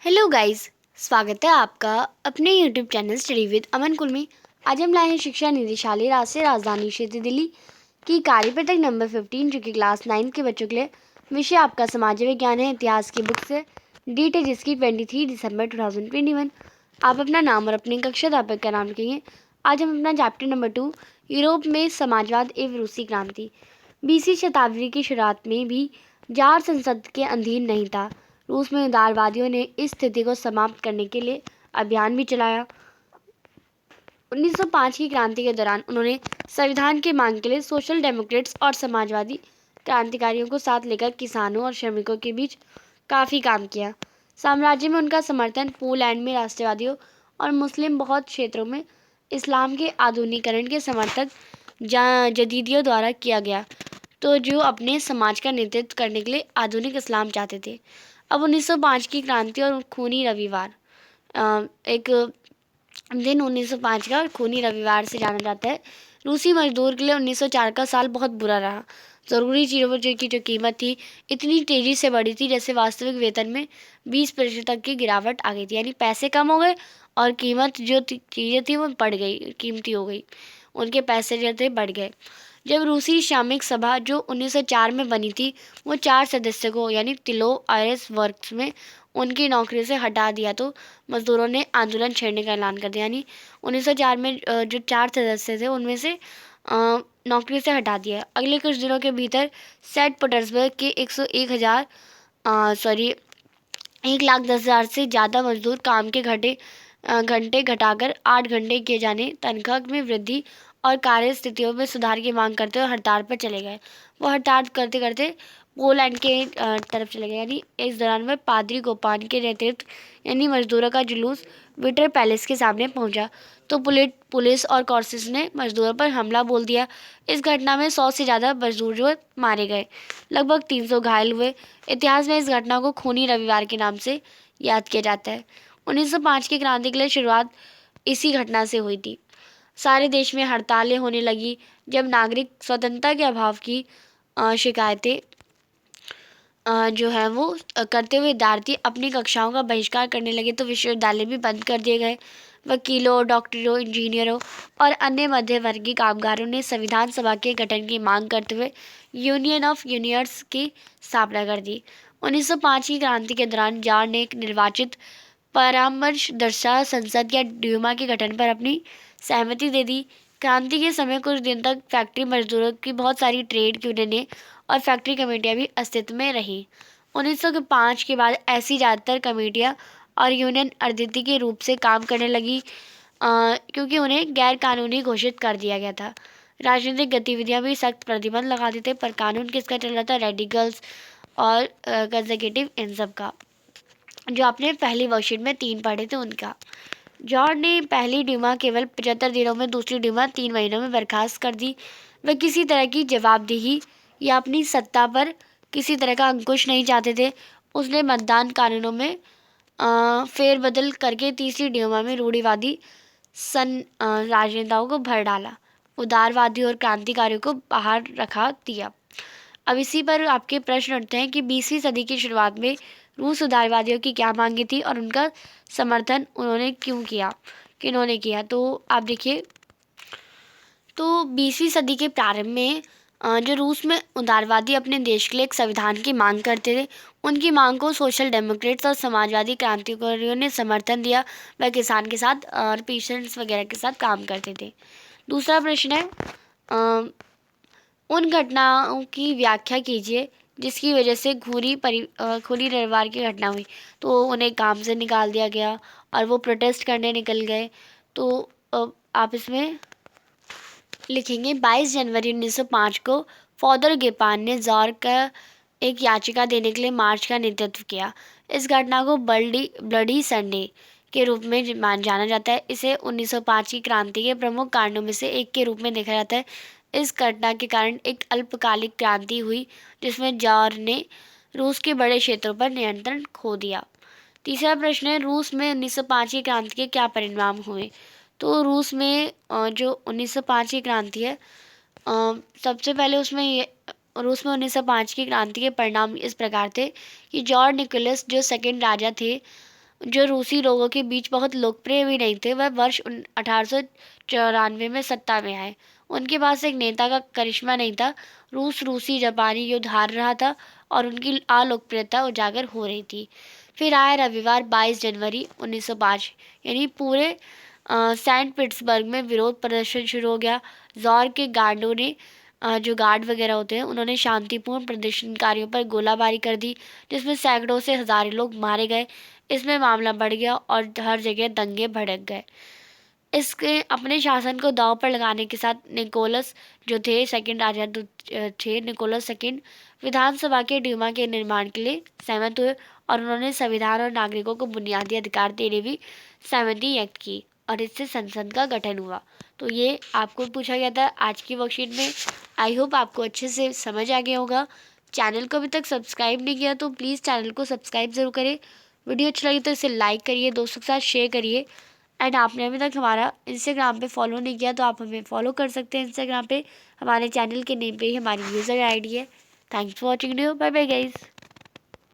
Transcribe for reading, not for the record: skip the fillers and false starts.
Hello guys. स्वागत है आपका अपने यूट्यूब चैनल स्टडी विद अमन कुल में। आज हम लाए हैं शिक्षा निदेशालय राष्ट्रीय राजधानी क्षेत्र दिल्ली की कार्यपत्रक नंबर 15 जो कि क्लास 9 के बच्चों के लिए। विषय आपका समाज विज्ञान है, इतिहास की बुक से। डेट है जिसकी 23 दिसंबर 2021। आप अपना नाम और अपनी कक्षा अध्यापक का नाम लिखेंगे। आज हम अपना चैप्टर नंबर 2 यूरोप में समाजवाद एवं रूसी क्रांति। 20वीं शताब्दी की शुरुआत में भी जार संसद के अधीन नहीं था। रूस में उदारवादियों ने इस स्थिति को समाप्त करने के लिए अभियान भी चलाया। 1905 की क्रांति के दौरान उन्होंने संविधान की मांग के लिए सोशल डेमोक्रेट्स और समाजवादी क्रांतिकारियों को साथ लेकर किसानों और श्रमिकों के बीच काफ़ी काम किया। साम्राज्य में उनका समर्थन पोलैंड में राष्ट्रवादियों और मुस्लिम बहुत क्षेत्रों में इस्लाम के आधुनिकीकरण के समर्थक जदीदियों द्वारा किया गया, तो जो अपने समाज का नेतृत्व करने के लिए आधुनिक इस्लाम चाहते थे। अब 1905 की क्रांति और खूनी रविवार, एक दिन 1905 का खूनी रविवार से जाना जाता है। रूसी मजदूर के लिए 1904 का साल बहुत बुरा रहा। ज़रूरी चीज़ों की जो कीमत थी इतनी तेज़ी से बढ़ी थी जैसे वास्तविक वेतन में 20% तक की गिरावट आ गई थी। यानी पैसे कम हो गए और कीमत जो चीज़ें थी वो बढ़ गई, कीमती हो गई। उनके पैसे जो थे बढ़ गए। जब रूसी श्रमिक सभा जो 1904 में बनी थी वो 4 सदस्य को यानी तिलो आयरस वर्क्स में उनकी नौकरी से हटा दिया, तो मजदूरों ने आंदोलन छेड़ने का ऐलान कर दिया। यानी 1904 में जो 4 सदस्य थे उनमें से नौकरी से हटा दिया। अगले कुछ दिनों के भीतर सेंट पीटर्सबर्ग के 1,10,000 से ज़्यादा मजदूर काम के घंटे घटाकर 8 घंटे किए जाने, तनख्वाह में वृद्धि और कार्य स्थितियों में सुधार की मांग करते हुए हड़ताल पर चले गए। वो हड़ताल करते करते पोलैंड के तरफ चले गए। यानी इस दौरान में पादरी गोपान के नेतृत्व यानी मजदूरों का जुलूस विंटर पैलेस के सामने पहुंचा, तो पुलिस और कोर्सिस ने मजदूरों पर हमला बोल दिया। इस घटना में 100 से ज़्यादा मजदूर जो मारे गए, लगभग 300 घायल हुए। इतिहास में इस घटना को खूनी रविवार के नाम से याद किया जाता है। 1905 की क्रांति के लिए शुरुआत इसी घटना से हुई थी। सारे देश में हड़तालें होने लगी जब नागरिक स्वतंत्रता के अभाव की शिकायतें जो है वो करते हुए विद्यार्थी अपनी कक्षाओं का बहिष्कार करने लगे, तो विश्वविद्यालय भी बंद कर दिए गए। वकीलों, डॉक्टरों, इंजीनियरों और अन्य मध्यवर्गीय कामगारों ने संविधान सभा के गठन की मांग करते हुए यूनियन ऑफ यूनियर्स की स्थापना कर दी। 1905 की क्रांति के दौरान जार ने एक निर्वाचित परामर्शदर्शा संसद या ड्यूमा के गठन पर अपनी सहमति दे दी। क्रांति के समय कुछ दिन तक फैक्ट्री मजदूरों की बहुत सारी ट्रेड यूनियनें और फैक्ट्री कमेटियां भी अस्तित्व में रहीं। 1905 के बाद ऐसी ज़्यादातर कमेटियां और यूनियन अद्वितीय के रूप से काम करने लगी, क्योंकि उन्हें गैर कानूनी घोषित कर दिया गया था। राजनीतिक गतिविधियां भी सख्त प्रतिबंध लगाते थे, पर कानून किसका चल रहा था? रेडिकल्स और कंजर्वेटिव, इन सब का, जो आपने पहली वर्कशीट में 3 पढ़े थे उनका। जॉर्ज ने पहली ड्यूमा केवल 75 दिनों में, दूसरी ड्यूमा 3 महीनों में बर्खास्त कर दी। वह किसी तरह की जवाबदेही या अपनी सत्ता पर किसी तरह का अंकुश नहीं चाहते थे। उसने मतदान कानूनों में फेरबदल करके तीसरी ड्यूमा में रूढ़िवादी राजनेताओं को भर डाला, उदारवादियों और क्रांतिकारियों को बाहर रखा दिया। अब इसी पर आपके प्रश्न उठते हैं कि 20वीं सदी की शुरुआत में रूस उदारवादियों की क्या मांगी थी और उनका समर्थन उन्होंने क्यों किया, किन्होंने किया। तो आप देखिए, तो 20वीं सदी के प्रारंभ में जो रूस में उदारवादी अपने देश के लिए एक संविधान की मांग करते थे, उनकी मांग को सोशल डेमोक्रेट्स और समाजवादी क्रांतिकारियों ने समर्थन दिया। वह किसान के साथ और पेशेंट्स वगैरह के साथ काम करते थे। दूसरा प्रश्न है, उन घटनाओं की व्याख्या कीजिए जिसकी वजह से खूनी रविवार की घटना हुई। तो उन्हें काम से निकाल दिया गया और वो प्रोटेस्ट करने निकल गए। तो आप इसमें लिखेंगे 22 जनवरी 1905 को फादर गेपान ने जार का एक याचिका देने के लिए मार्च का नेतृत्व किया। इस घटना को ब्लडी संडे के रूप में जाना जाता है। इसे 1905 की क्रांति के प्रमुख कारणों में से एक के रूप में देखा जाता है। इस घटना के कारण एक अल्पकालिक क्रांति हुई जिसमें जार ने रूस के बड़े क्षेत्रों पर नियंत्रण खो दिया। तीसरा प्रश्न है, रूस में 1905 की क्रांति के क्या परिणाम हुए। तो रूस में जो 1905 की क्रांति है, सबसे पहले रूस में 1905 की क्रांति के परिणाम इस प्रकार थे कि जॉर्ज निकोलस जो सेकंड राजा थे, जो रूसी लोगों के बीच बहुत लोकप्रिय भी नहीं थे, वह वर्ष 1894 में सत्ता में आए। उनके पास एक नेता का करिश्मा नहीं था। रूसी जापानी युद्ध हार रहा था और उनकी अलोकप्रियता उजागर हो रही थी। फिर आया रविवार 22 जनवरी 1905, यानी पूरे सेंट पीटर्सबर्ग में विरोध प्रदर्शन शुरू हो गया। ज़ार के गार्डों ने जो गार्ड वगैरह होते हैं उन्होंने शांतिपूर्ण प्रदर्शनकारियों पर गोलाबारी कर दी, जिसमें सैकड़ों से हजारों लोग मारे गए। इसमें मामला बढ़ गया और हर जगह दंगे भड़क गए। इसके अपने शासन को दांव पर लगाने के साथ निकोलस जो थे सेकंड राजा थे, निकोलस सेकंड विधानसभा के ड्यूमा के निर्माण के लिए सहमत हुए और उन्होंने संविधान और नागरिकों को बुनियादी अधिकार देने भी सहमति व्यक्त की और इससे संसद का गठन हुआ। तो ये आपको पूछा गया था आज की वर्कशीट में। आई होप आपको अच्छे से समझ आ गया होगा। चैनल को अभी तक सब्सक्राइब नहीं किया तो प्लीज़ चैनल को सब्सक्राइब ज़रूर करें। वीडियो अच्छा लगे तो इसे लाइक करिए, दोस्तों के साथ शेयर करिए। एंड आपने अभी तक हमारा इंस्टाग्राम पे फॉलो नहीं किया तो आप हमें फॉलो कर सकते हैं इंस्टाग्राम पे। हमारे चैनल के नेम पे ही हमारी यूज़र आईडी है। Thanks for watching video. Bye bye guys.